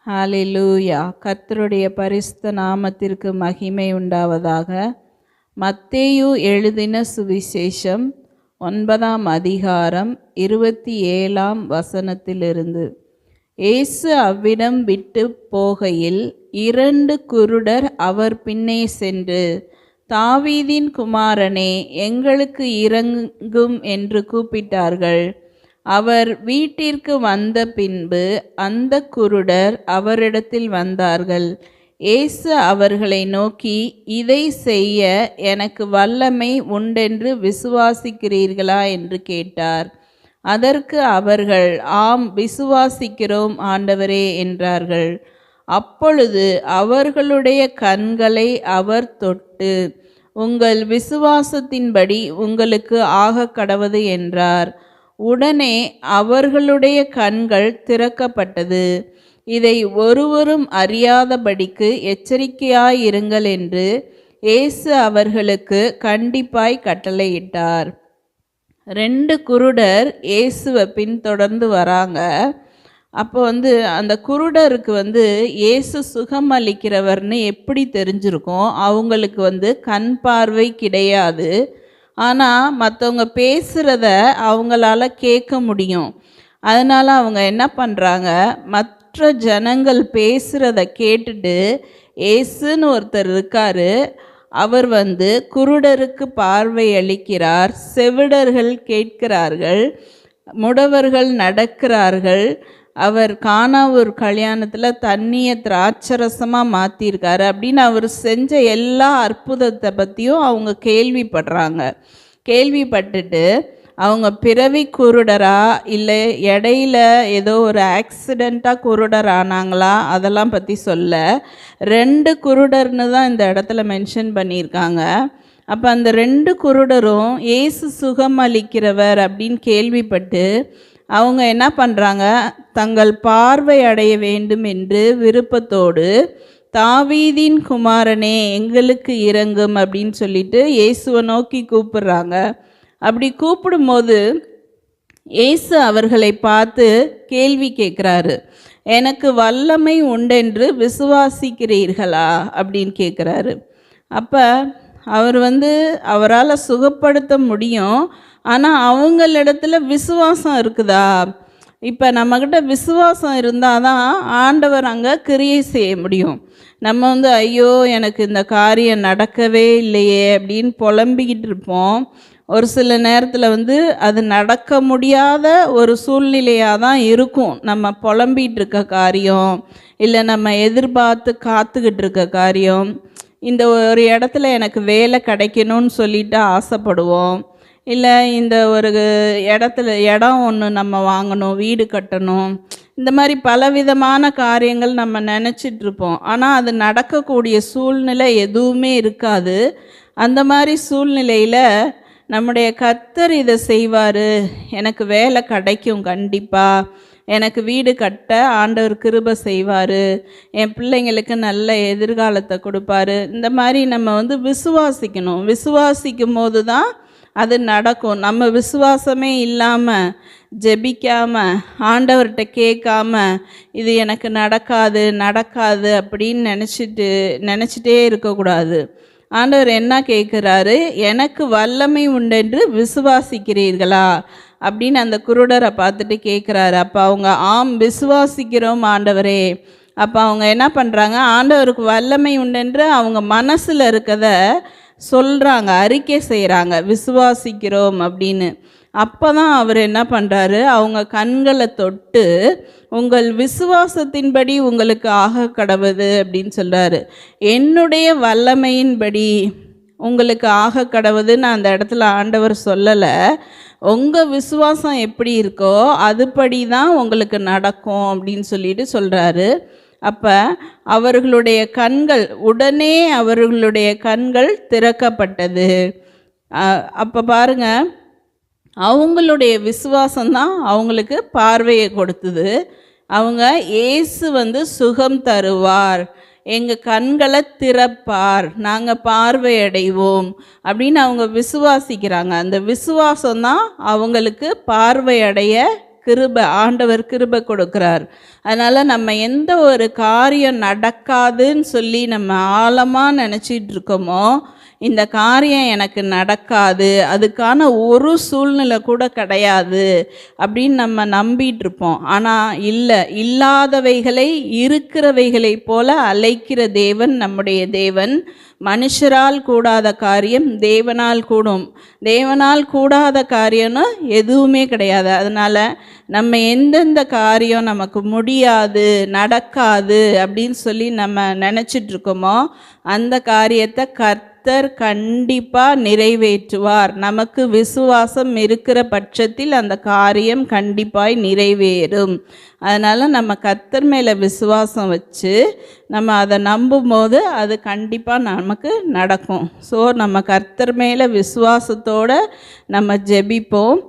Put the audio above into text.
ஹalleluya. கர்த்தருடைய பரிசுத்த நாமத்திற்கு மகிமை உண்டாவதாக. மத்தேயு எழுதின சுவிசேஷம் 9ஆம் அதிகாரம் 27ஆம் வசனத்திலிருந்து. இயேசு அவ்விடம் விட்டு போகையில் 2 குருடர் அவர் பின்னே சென்று, தாவீதின் குமாரனே, எங்களுக்கு இரங்கும் என்று கூப்பிட்டார்கள். அவர் வீட்டிற்கு வந்த பின்பு அந்த குருடர் அவரிடத்தில் வந்தார்கள். இயேசு அவர்களை நோக்கி, இதை செய்ய எனக்கு வல்லமை உண்டென்று விசுவாசிக்கிறீர்களா என்று கேட்டார். அதற்கு அவர்கள், ஆம், விசுவாசிக்கிறோம் ஆண்டவரே என்றார்கள். அப்பொழுது அவர்களுடைய கண்களை அவர் தொட்டு, உங்கள் விசுவாசத்தின்படி உங்களுக்கு ஆக கடவது என்றார். உடனே அவர்களுடைய கண்கள் திறக்கப்பட்டது. இதை ஒருவரும் அறியாதபடிக்கு எச்சரிக்கையாயிருங்கள் என்று இயேசு அவர்களுக்கு கண்டிப்பாய் கட்டளையிட்டார். 2 குருடர் இயேசுவை பின்தொடர்ந்து வராங்க. அப்போ அந்த குருடருக்கு இயேசு சுகம் அளிக்கிறவர்னு எப்படி தெரிஞ்சிருக்கும்? அவங்களுக்கு கண் பார்வை கிடையாது. ஆனால் மற்றவங்க பேசுகிறத அவங்களால கேட்க முடியும். அதனால் அவங்க என்ன பண்ணுறாங்க, மற்ற ஜனங்கள் பேசுகிறத கேட்டுட்டு, இயேசுன்னு ஒருத்தர் இருக்கார், அவர் குருடருக்கு பார்வை அளிக்கிறார், செவிடர்கள் கேட்கிறார்கள், முடவர்கள் நடக்கிறார்கள், அவர் கானா ஒரு கல்யாணத்தில் தண்ணியை திராட்சரசமாக மாற்றிருக்காரு அப்படின்னு அவர் செஞ்ச எல்லா அற்புதத்தை பற்றியும் அவங்க கேள்விப்பட்டுட்டு அவங்க பிறவி குருடரா இல்லை இடையில ஏதோ ஒரு ஆக்சிடெண்ட்டாக குருடர் ஆனாங்களா அதெல்லாம் பற்றி சொல்ல, 2 குருடர்னு தான் இந்த இடத்துல மென்ஷன் பண்ணியிருக்காங்க. அப்போ அந்த 2 குருடரும் இயேசு சுகம் அளிக்கிறவர் அப்படின்னு கேள்விப்பட்டு அவங்க என்ன பண்ணுறாங்க, தங்கள் பார்வை அடைய வேண்டும் என்று விருப்பத்தோடு, தாவீதின் குமாரனே எங்களுக்கு இரங்கும் அப்படின்னு சொல்லிட்டு இயேசுவை நோக்கி கூப்பிடுறாங்க. அப்படி கூப்பிடும்போது இயேசு அவர்களை பார்த்து கேள்வி கேட்குறாரு, எனக்கு வல்லமை உண்டென்று விசுவாசிக்கிறீர்களா அப்படின்னு கேட்குறாரு. அப்போ அவர் அவரால் சுகப்படுத்த முடியும், ஆனால் அவங்களிடத்துல விசுவாசம் இருக்குதா? இப்போ நம்மக்கிட்ட விசுவாசம் இருந்தால் தான் ஆண்டவர் அங்கே கிரியை செய்ய முடியும். நம்ம ஐயோ எனக்கு இந்த காரியம் நடக்கவே இல்லையே அப்படின்னு புலம்பிக்கிட்டு இருப்போம். ஒரு சில நேரத்தில் அது நடக்க முடியாத ஒரு சூழ்நிலையாக தான் இருக்கும். நம்ம புலம்பிகிட்டு இருக்க காரியம், இல்லை நம்ம எதிர்பார்த்து காத்துக்கிட்டு இருக்க காரியம். இந்த ஒரு இடத்துல எனக்கு வேலை கிடைக்கணும்னு சொல்லிட்டு ஆசைப்படுவோம். இல்லை இந்த ஒரு இடம் ஒன்று நம்ம வாங்கணும், வீடு கட்டணும், இந்த மாதிரி பலவிதமான காரியங்கள் நம்ம நினச்சிட்ருப்போம். ஆனால் அது நடக்கக்கூடிய சூழ்நிலை எதுவுமே இருக்காது. அந்த மாதிரி சூழ்நிலையில் நம்முடைய கர்த்தர் இதை செய்வார், எனக்கு வேலை கிடைக்கும், கண்டிப்பாக எனக்கு வீடு கட்ட ஆண்டவர் கிருபை செய்வார், என் பிள்ளைங்களுக்கு நல்ல எதிர்காலத்தை கொடுப்பாரு, இந்த மாதிரி நம்ம விசுவாசிக்கணும். விசுவாசிக்கும் போது தான் அது நடக்கும். நம்ம விசுவாசமே இல்லாமல், ஜெபிக்காமல், ஆண்டவர்கிட்ட கேட்காம இது எனக்கு நடக்காது அப்படின்னு நினச்சிட்டே இருக்கக்கூடாது. ஆண்டவர் என்ன கேட்குறாரு, எனக்கு வல்லமை உண்டென்று விசுவாசிக்கிறீர்களா அப்படின்னு அந்த குருடரை பார்த்துட்டு கேட்குறாரு. அப்போ அவங்க, ஆம் விசுவாசிக்கிறோம் ஆண்டவரே. அப்போ அவங்க என்ன பண்ணுறாங்க, ஆண்டவருக்கு வல்லமை உண்டென்று அவங்க மனசில் இருக்கத சொல்கிறாங்க, அறிக்கை செய்கிறாங்க, விசுவாசிக்கிறோம் அப்படின்னு. அப்போ தான் அவர் என்ன பண்ணுறாரு, அவங்க கண்களை தொட்டு, உங்கள் விசுவாசத்தின்படி உங்களுக்கு ஆக கடவுது அப்படின்னு சொல்கிறாரு. என்னுடைய வல்லமையின்படி உங்களுக்கு ஆக கடவுதுன்னு அந்த இடத்துல ஆண்டவர் சொல்லலை. உங்கள் விசுவாசம் எப்படி இருக்கோ அதுபடி தான் உங்களுக்கு நடக்கும் அப்படின்னு சொல்லிட்டு சொல்கிறாரு. அப்போ அவர்களுடைய கண்கள், உடனே அவர்களுடைய கண்கள் திறக்கப்பட்டது. அப்போ பாருங்கள், அவங்களுடைய விசுவாசம்தான் அவங்களுக்கு பார்வையை கொடுத்தது. அவங்க இயேசு சுகம் தருவார், எங்கள் கண்களை திறப்பார், நாங்கள் பார்வையடைவோம் அப்படின்னு அவங்க விசுவாசிக்கிறாங்க. அந்த விசுவாசம்தான் அவங்களுக்கு பார்வையடைய கிருபை, ஆண்டவர் கிருபை கொடுக்கிறார். அதனால் நம்ம எந்த ஒரு காரியம் நடக்காதுன்னு சொல்லி நம்ம ஆழமாக நினச்சிட்டு இருக்கோமோ, இந்த காரியம் எனக்கு நடக்காது, அதுக்கான ஒரு சூழ்நிலை கூட கிடையாது அப்படின்னு நம்ம நம்பிட்டு இருப்போம். ஆனால் இல்லை, இல்லாதவைகளை இருக்கிறவைகளை போல அழைக்கிற தேவன் நம்முடைய தேவன். மனுஷரால் கூடாத காரியம் தேவனால் கூடும். தேவனால் கூடாத காரியம்னு எதுவுமே கிடையாது. அதனால் நம்ம எந்தெந்த காரியம் நமக்கு முடியாது, நடக்காது அப்படின்னு சொல்லி நம்ம நினச்சிட்டு இருக்கோமோ, அந்த காரியத்தை கர்த்தர் கண்டிப்பாக நிறைவேற்றுவார். நமக்கு விசுவாசம் இருக்கிற பட்சத்தில் அந்த காரியம் கண்டிப்பாய் நிறைவேறும். அதனால் நம்ம கர்த்தர் மேலே விசுவாசம் வச்சு நம்ம அதை நம்பும்போது அது கண்டிப்பாக நமக்கு நடக்கும். ஸோ நம்ம கர்த்தர் மேலே விசுவாசத்தோடு நம்ம ஜெபிப்போம்.